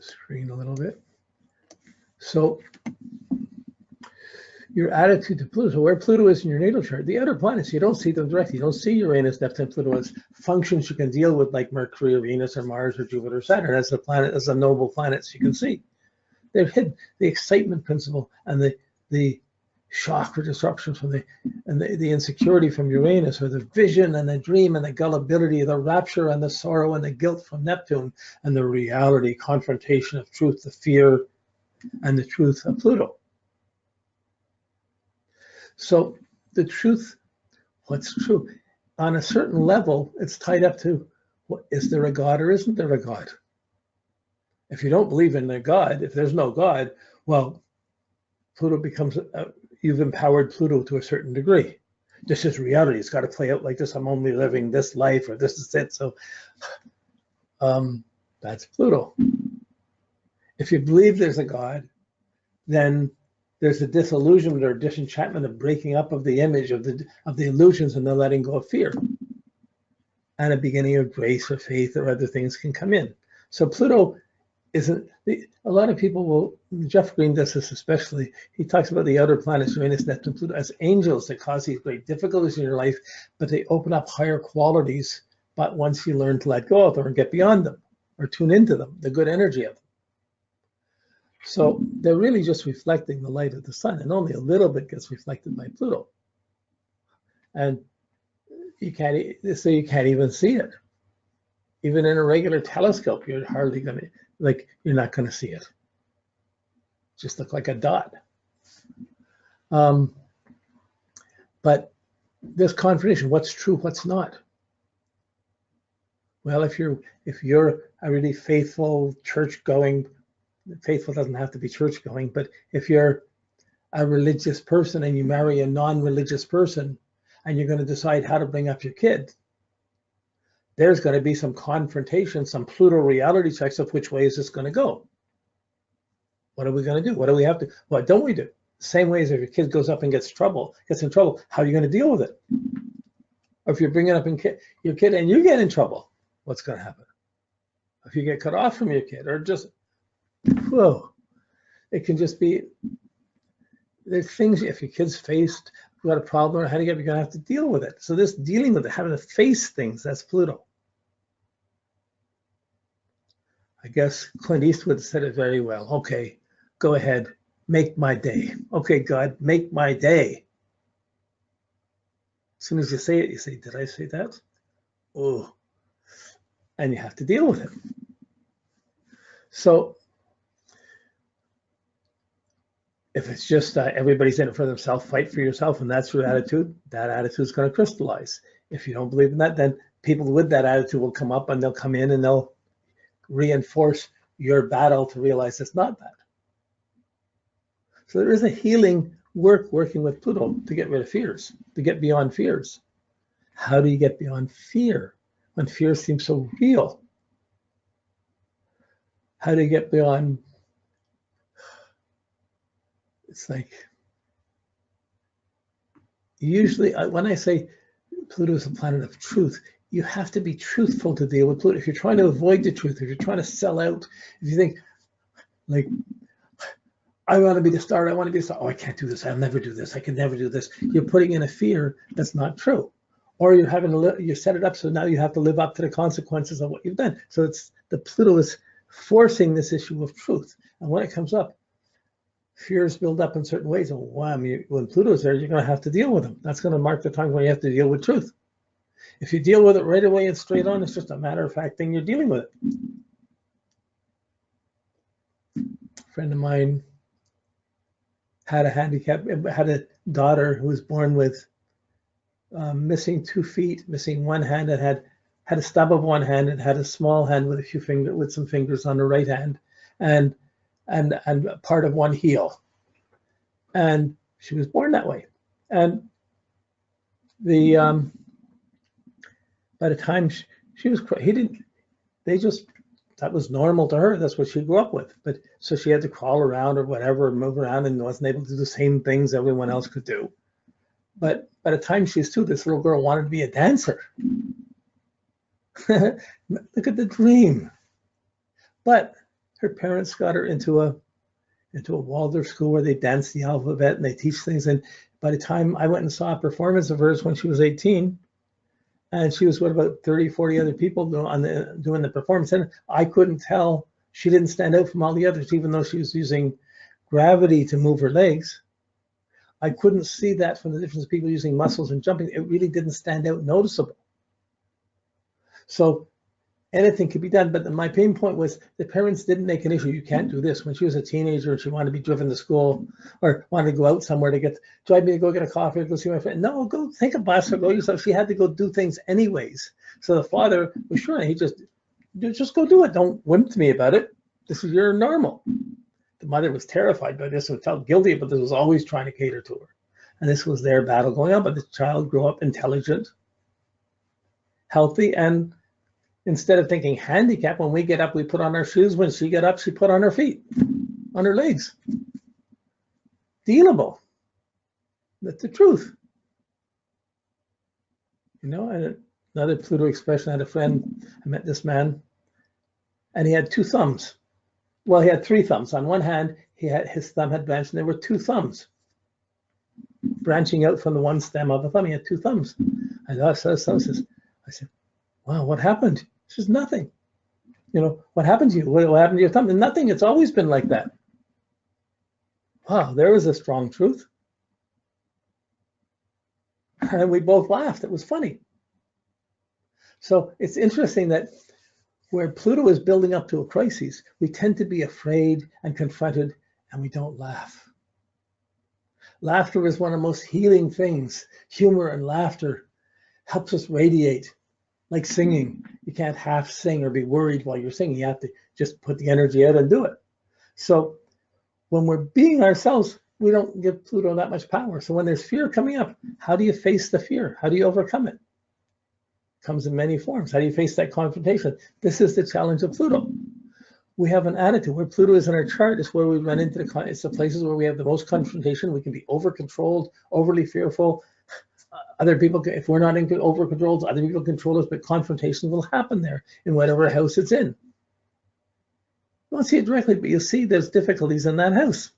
screen a little bit. So your attitude to Pluto, so where Pluto is in your natal chart, the outer planets, you don't see them directly. You don't see Uranus, Neptune, Pluto as functions you can deal with, like Mercury or Venus or Mars or Jupiter or Saturn as the planet, as the noble planets you can see. They're hidden. The excitement principle and the shock or disruption from the insecurity from Uranus, or the vision and the dream and the gullibility, the rapture and the sorrow and the guilt from Neptune, and the reality, confrontation of truth, the fear and the truth of Pluto. So the truth, what's true? On a certain level, it's tied up to, is there a God or isn't there a God? If you don't believe in a God, if there's no God, well, Pluto becomes, you've empowered Pluto to a certain degree. This is reality. It's got to play out like this. I'm only living this life, or this is it. So that's Pluto. If you believe there's a God, then there's a disillusionment or disenchantment, of breaking up of the image of the illusions, and the letting go of fear, and a beginning of grace or faith or other things can come in. So Pluto isn't, a lot of people will, Jeff Green does this especially, he talks about the outer planets, Uranus, Neptune, Pluto, as angels that cause these great difficulties in your life, but they open up higher qualities, but once you learn to let go of them or get beyond them or tune into them, the good energy of them. So they're really just reflecting the light of the sun, and only a little bit gets reflected by Pluto. And you can't even see it. Even in a regular telescope, you're hardly going to, you're not going to see it. Just look like a dot. But this confrontation, what's true, what's not? Well, if you're a really faithful, church-going, faithful doesn't have to be church-going, but if you're a religious person and you marry a non-religious person and you're going to decide how to bring up your kid, there's going to be some confrontation, some Pluto reality checks of which way is this going to go? What are we going to do? What do we have to, what don't we do? Same way as if your kid goes up and gets in trouble, how are you going to deal with it? Or if you're bringing up your kid and you get in trouble, what's going to happen? If you get cut off from your kid, or just, whoa, it can just be, there's things, if your kid's faced, got a problem, or handicap, you're going to have to deal with it. So this dealing with it, having to face things, that's Pluto. I guess Clint Eastwood said it very well. Okay, go ahead, make my day. Okay, God, make my day. As soon as you say it, you say, did I say that? Oh, and you have to deal with it. So if it's just everybody's in it for themselves, fight for yourself, and that's your attitude, that attitude is going to crystallize. If you don't believe in that, then people with that attitude will come up and they'll come in and they'll reinforce your battle to realize it's not that. So there is a healing working with Pluto to get rid of fears, to get beyond fears. How do you get beyond fear when fear seems so real? How do you get beyond? It's like, usually when I say Pluto is a planet of truth, you have to be truthful to deal with Pluto. If you're trying to avoid the truth, if you're trying to sell out, if you think, like, I want to be the star, I want to be the star, oh, I can't do this, I'll never do this, I can never do this. You're putting in a fear that's not true. Or you're having to, you set it up so now you have to live up to the consequences of what you've done. So it's, the Pluto is forcing this issue of truth. And when it comes up, fears build up in certain ways, and wham, when Pluto's there, you're going to have to deal with them. That's going to mark the time when you have to deal with truth. If you deal with it right away and straight on, it's just a matter of fact thing, you're dealing with it. A friend of mine had a handicap, had a daughter who was born with missing 2 feet, missing one hand, and had a stub of one hand and had a small hand with a few fingers, with some fingers on the right hand, and part of one heel. And she was born that way. And the by the time she was, that was normal to her. That's what she grew up with. But so she had to crawl around or whatever, move around, and wasn't able to do the same things everyone else could do. But by the time she was 2, this little girl wanted to be a dancer. Look at the dream. But Her parents got her into a Waldorf school where they dance the alphabet and they teach things. And by the time I went and saw a performance of hers when she was 18, and she was with about 30, 40 other people doing the performance, and I couldn't tell. She didn't stand out from all the others, even though she was using gravity to move her legs. I couldn't see that from the difference of people using muscles and jumping. It really didn't stand out noticeable. So anything could be done, but my pain point was the parents didn't make an issue. You can't do this. When she was a teenager and she wanted to be driven to school or wanted to go out somewhere to drive me to go get a coffee or go see my friend. No, go take a bus or go yourself. She had to go do things anyways. So the father was sure, he just go do it. Don't wimp to me about it. This is your normal. The mother was terrified by this and felt guilty, but this was always trying to cater to her. And this was their battle going on, but the child grew up intelligent, healthy, and instead of thinking handicap, when we get up, we put on our shoes. When she got up, she put on her feet, on her legs. Dealable. That's the truth. You know, and another Pluto expression, I had a friend, I met this man, and he had two thumbs. Well, he had three thumbs. On one hand, his thumb had branched, and there were two thumbs branching out from the one stem of the thumb. He had two thumbs. I said, wow, what happened? He says, nothing. You know, what happened to you? What happened to your thumb? And nothing. It's always been like that. Wow, there was a strong truth. And we both laughed. It was funny. So it's interesting that where Pluto is building up to a crisis, we tend to be afraid and confronted, and we don't laugh. Laughter is one of the most healing things. Humor and laughter helps us radiate. Like singing, you can't half sing or be worried while you're singing. You have to just put the energy out and do it. So when we're being ourselves, we don't give Pluto that much power. So when there's fear coming up, how do you face the fear? How do you overcome it? It comes in many forms. How do you face that confrontation? This is the challenge of Pluto. We have an attitude where Pluto is in our chart. It's where we run into it's the places where we have the most confrontation. We can be over-controlled, overly fearful. Other people, if we're not over controlled, other people control us, but confrontation will happen there in whatever house it's in. You won't see it directly, but you'll see there's difficulties in that house.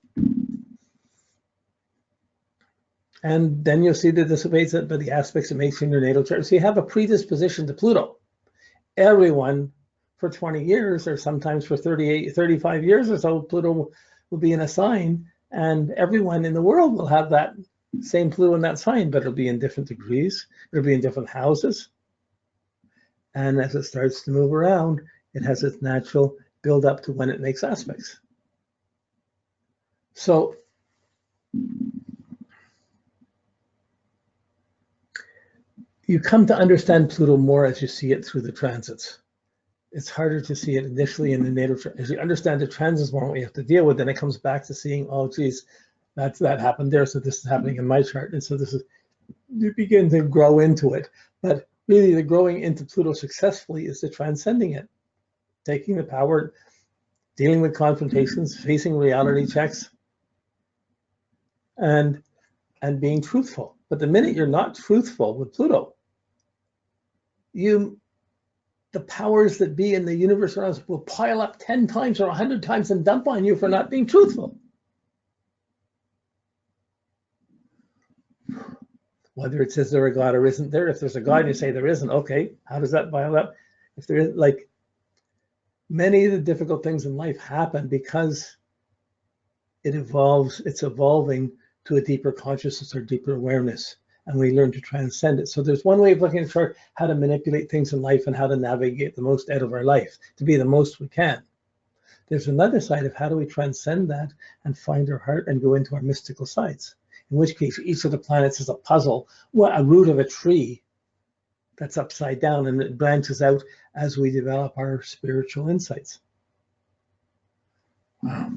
And then you'll see that dissipates by the aspects it makes in your natal chart. So you have a predisposition to Pluto. Everyone for 20 years, or sometimes for 35 years or so, Pluto will be in a sign, and everyone in the world will have that same Pluto in that sign, but it'll be in different degrees. It'll be in different houses. And as it starts to move around, it has its natural build up to when it makes aspects. So you come to understand Pluto more as you see it through the transits. It's harder to see it initially in the natal chart. As you understand the transits more, what you have to deal with, then it comes back to seeing, oh, geez, that happened there, so this is happening in my chart, and so this is, you begin to grow into it. But really, the growing into Pluto successfully is the transcending it, taking the power, dealing with confrontations, facing reality checks, and being truthful. But the minute you're not truthful with Pluto, the powers that be in the universe around us will pile up 10 times or 100 times and dump on you for not being truthful. Whether it says there a God or isn't there. If there's a God, you say there isn't. Okay, how does that pile up? If there is, like, many of the difficult things in life happen because it evolves, it's evolving to a deeper consciousness or deeper awareness, and we learn to transcend it. So there's one way of looking at the chart, how to manipulate things in life and how to navigate the most out of our life, to be the most we can. There's another side of how do we transcend that and find our heart and go into our mystical sides. In which case, each of the planets is a puzzle, well, a root of a tree that's upside down, and it branches out as we develop our spiritual insights. Wow.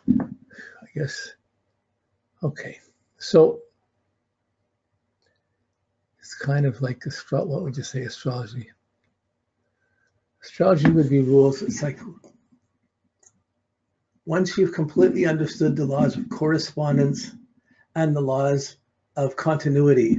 I guess, okay. So it's kind of like, what would you say, astrology? Astrology would be rules. It's like, once you've completely understood the laws of correspondence and the laws of continuity,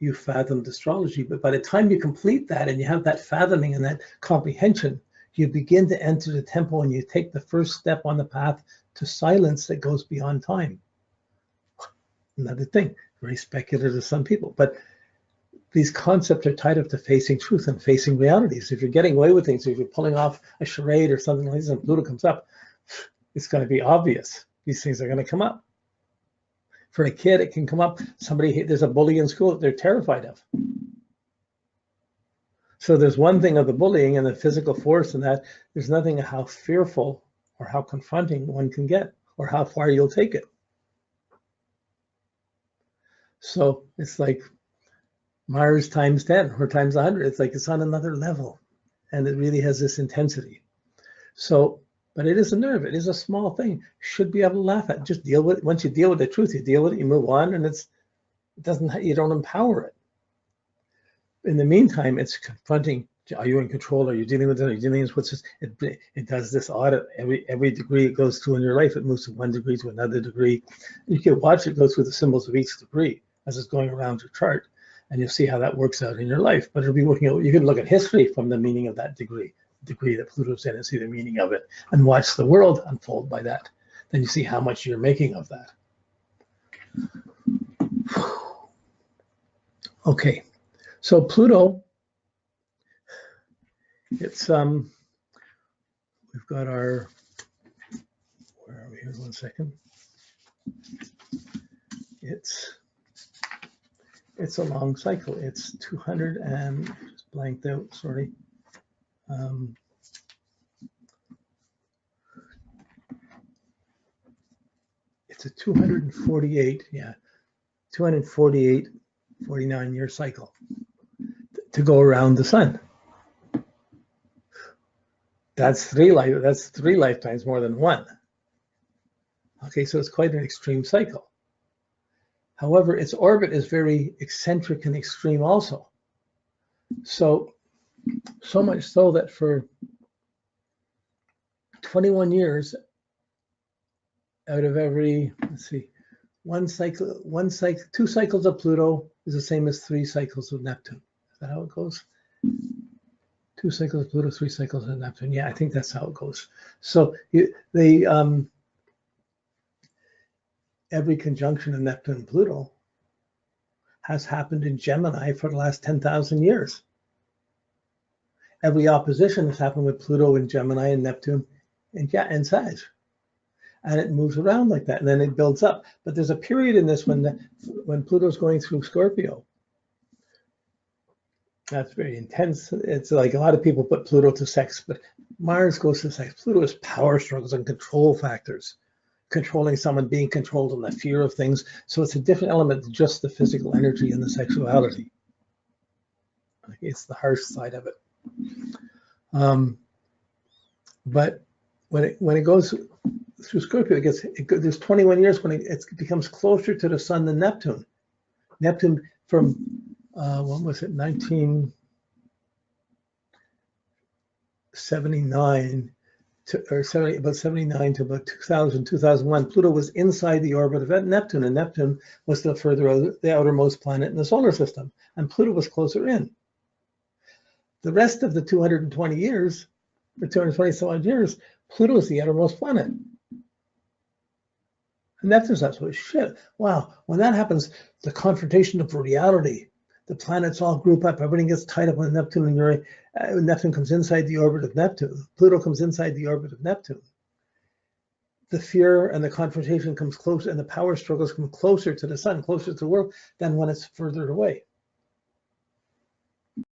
you've fathomed astrology. But by the time you complete that and you have that fathoming and that comprehension, You begin to enter the tempo and you take the first step on the path to silence that goes beyond time. Another thing, very speculative to some people, but these concepts are tied up to facing truth and facing realities. If you're getting away with things, if you're pulling off a charade or something like this and Pluto comes up, it's going to be obvious. These things are going to come up. For a kid, it can come up. There's a bully in school that they're terrified of. So there's one thing of the bullying and the physical force and that. There's nothing of how fearful or how confronting one can get or how far you'll take it. So it's like Mars times 10 or times 100. It's like it's on another level, and it really has this intensity. So, but it is a nerve. It is a small thing. Should be able to laugh at. Just deal with it. Once you deal with the truth, you deal with it. You move on, and you don't empower it. In the meantime, it's confronting. Are you in control? Are you dealing with it? Are you dealing with what's this? It does this audit every degree it goes through in your life. It moves from 1 degree to another degree. You can watch it go through the symbols of each degree as it's going around your chart. And you'll see how that works out in your life. But it'll be working out. You can look at history from the meaning of that degree that Pluto's in, and see the meaning of it, and watch the world unfold by that. Then you see how much you're making of that. Okay, so Pluto, it's we've got our, where are we here? 1 second. It's a long cycle. It's 200 and just blanked out, sorry. It's a 248, 49-year cycle to go around the sun. That's three lifetimes more than one. Okay, so it's quite an extreme cycle. However, its orbit is very eccentric and extreme also. So much so that for 21 years out of every, let's see, two cycles of Pluto is the same as 3 cycles of Neptune. Is that how it goes? 2 cycles of Pluto, 3 cycles of Neptune. Yeah, I think that's how it goes. So every conjunction of Neptune and Pluto has happened in Gemini for the last 10,000 years. Every opposition has happened with Pluto in Gemini and Neptune and Sag. And it moves around like that, and then it builds up. But there's a period in this when Pluto's going through Scorpio. That's very intense. It's like a lot of people put Pluto to sex, but Mars goes to sex. Pluto is power struggles and control factors. Controlling someone, being controlled, and the fear of things. So it's a different element than just the physical energy and the sexuality. It's the harsh side of it. But when it goes through Scorpio, there's 21 years when it becomes closer to the sun than Neptune. Neptune from when was it? 1979. About 79 to about 2000, 2001, Pluto was inside the orbit of Neptune, and Neptune was the outermost planet in the solar system, and Pluto was closer in. The rest of the 220 years, for 220 some odd years, Pluto is the outermost planet. And Neptune's not so shit. Wow, when that happens, the confrontation of reality, the planets all group up, everything gets tied up with Neptune, and Neptune comes inside the orbit of Neptune. Pluto comes inside the orbit of Neptune. The fear and the confrontation comes closer, and the power struggles come closer to the sun, closer to the world, than when it's further away.